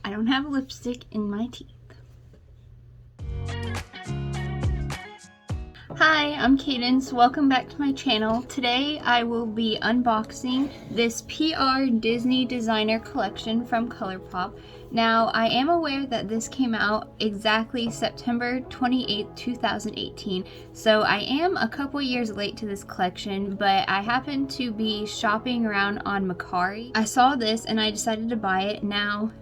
I don't have lipstick in my teeth. Hi, I'm Kaydence. Welcome back to my channel. Today I will be unboxing this PR Disney designer collection from Colourpop. Now, I am aware that this came out exactly September 28th, 2018, so I am a couple years late to this collection, but I happened to be shopping around on Mercari. I saw this and I decided to buy it. Now,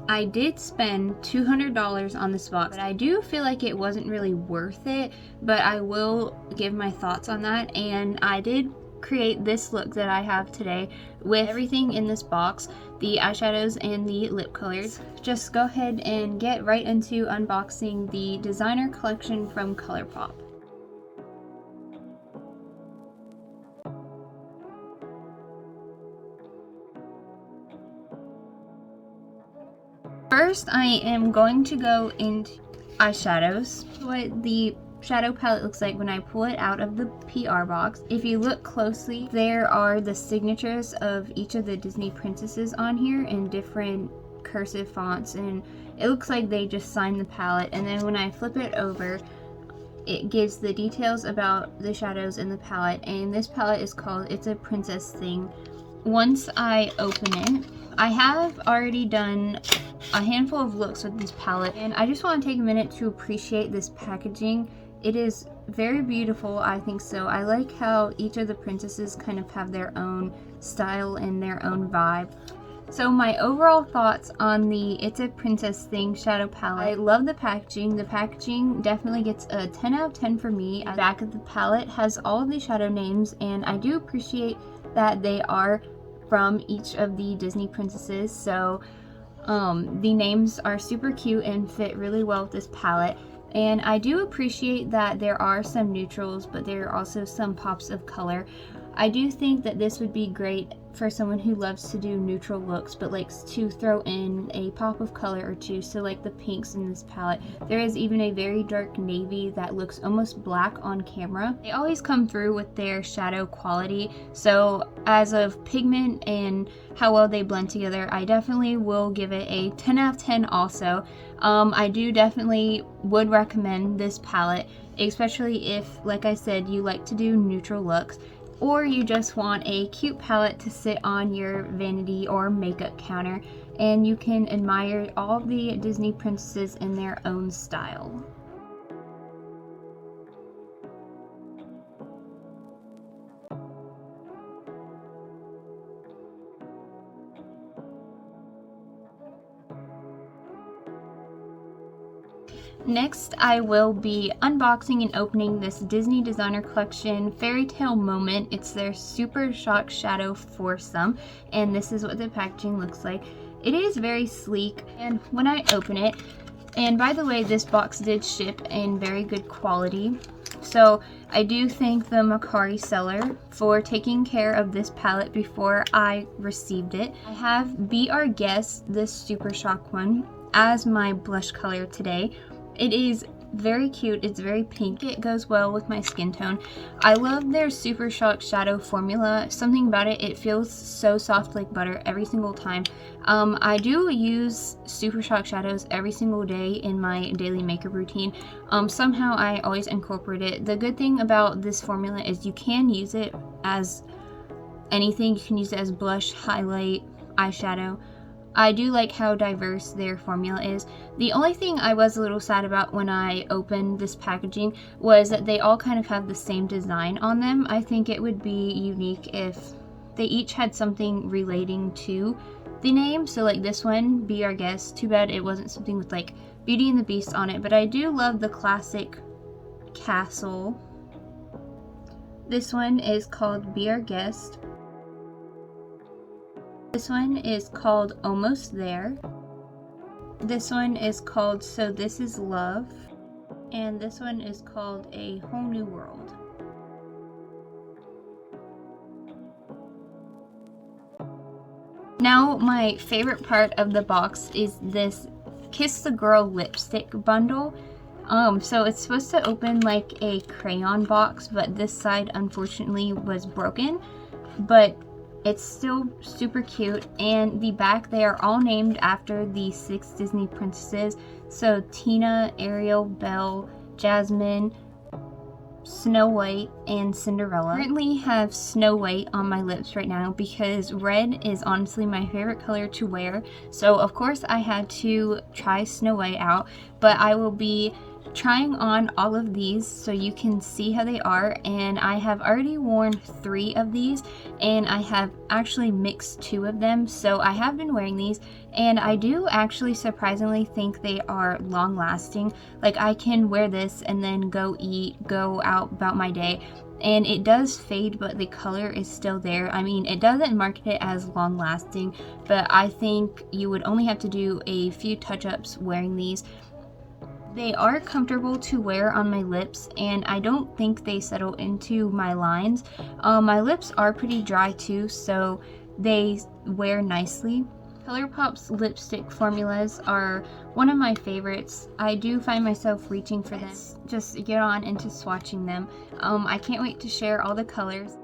I did spend $200 on this box, but I do feel like it wasn't really worth it, but I will give my thoughts on that. And I did create this look that I have today with everything in this box, the eyeshadows and the lip colors. Just go ahead and get right into unboxing the designer collection from Colourpop. First, I am going to go into eyeshadows. What the shadow palette looks like when I pull it out of the PR box. If you look closely, there are the signatures of each of the Disney princesses on here in different cursive fonts, and it looks like they just signed the palette. And then when I flip it over, it gives the details about the shadows in the palette, and this palette is called It's a Princess Thing. Once I open it, I have already done a handful of looks with this palette, and I just want to take a minute to appreciate this packaging. It is very beautiful, I think so. I like how each of the princesses kind of have their own style and their own vibe. So my overall thoughts on the It's a Princess Thing shadow palette. I love the packaging. The packaging definitely gets a 10 out of 10 for me. The back of the palette has all of the shadow names, and I do appreciate that they are from each of the Disney princesses, so the names are super cute and fit really well with this palette. And I do appreciate that there are some neutrals, but there are also some pops of color. I do think that this would be great for someone who loves to do neutral looks but likes to throw in a pop of color or two. So like the pinks in this palette, there is even a very dark navy that looks almost black on camera. They always come through with their shadow quality, so as of pigment and how well they blend together, I definitely will give it a 10 out of 10 also. I do definitely would recommend this palette, especially if, like I said, you like to do neutral looks, or you just want a cute palette to sit on your vanity or makeup counter, and you can admire all the Disney princesses in their own style. Next, I will be unboxing and opening this Disney Designer Collection Fairy Tale Moment. It's their Super Shock Shadow Foursome, and this is what the packaging looks like. It is very sleek, and when I open it, and by the way, this box did ship in very good quality, so I do thank the Mercari seller for taking care of this palette before I received it. I have Be Our Guest, this Super Shock one, as my blush color today. It is very cute. It's very pink. It goes well with my skin tone. I love their Super Shock Shadow formula. Something about it, it feels so soft like butter every single time. I do use Super Shock shadows every single day in my daily makeup routine. Somehow I always incorporate it. The good thing about this formula is you can use it as anything. You can use it as blush, highlight, eyeshadow. I do like how diverse their formula is. The only thing I was a little sad about when I opened this packaging was that they all kind of have the same design on them. I think it would be unique if they each had something relating to the name. So like this one, Be Our Guest. Too bad it wasn't something with like Beauty and the Beast on it, but I do love the classic castle. This one is called Be Our Guest. This one is called Almost There. This one is called So This Is Love. And this one is called A Whole New World. Now, my favorite part of the box is this Kiss the Girl lipstick bundle. So it's supposed to open like a crayon box, but this side unfortunately was broken. But it's still super cute. And the back, they are all named after the 6 Disney princesses. So Tina, Ariel, Belle, Jasmine, Snow White, and Cinderella. I currently have Snow White on my lips right now because red is honestly my favorite color to wear. So of course I had to try Snow White out, but I will be trying on all of these so you can see how they are. And I have already worn 3 of these, and I have actually mixed 2 of them, so I have been wearing these, and I do actually surprisingly think they are long lasting. Like, I can wear this and then go eat, go out about my day, and it does fade, but the color is still there. I mean, it doesn't market it as long lasting, but I think you would only have to do a few touch-ups wearing these. They are comfortable to wear on my lips, and I don't think they settle into my lines. My lips are pretty dry too, so they wear nicely. Colourpop's lipstick formulas are one of my favorites. I do find myself reaching for them. Just get on into swatching them. I can't wait to share all the colors.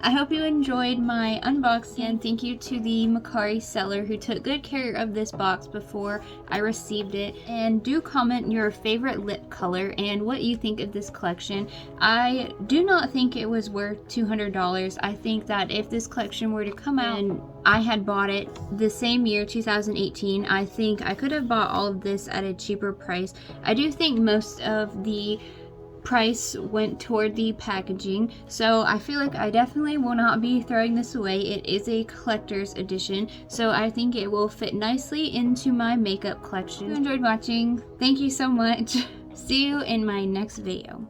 I hope you enjoyed my unboxing, and thank you to the Mercari seller who took good care of this box before I received it. And do comment your favorite lip color and what you think of this collection. I do not think it was worth $200. I think that if this collection were to come out and I had bought it the same year, 2018, I think I could have bought all of this at a cheaper price. I do think most of the price went toward the packaging, so I feel like I definitely will not be throwing this away. It is a collector's edition, so I think it will fit nicely into my makeup collection. If you enjoyed watching, thank you so much. See you in my next video.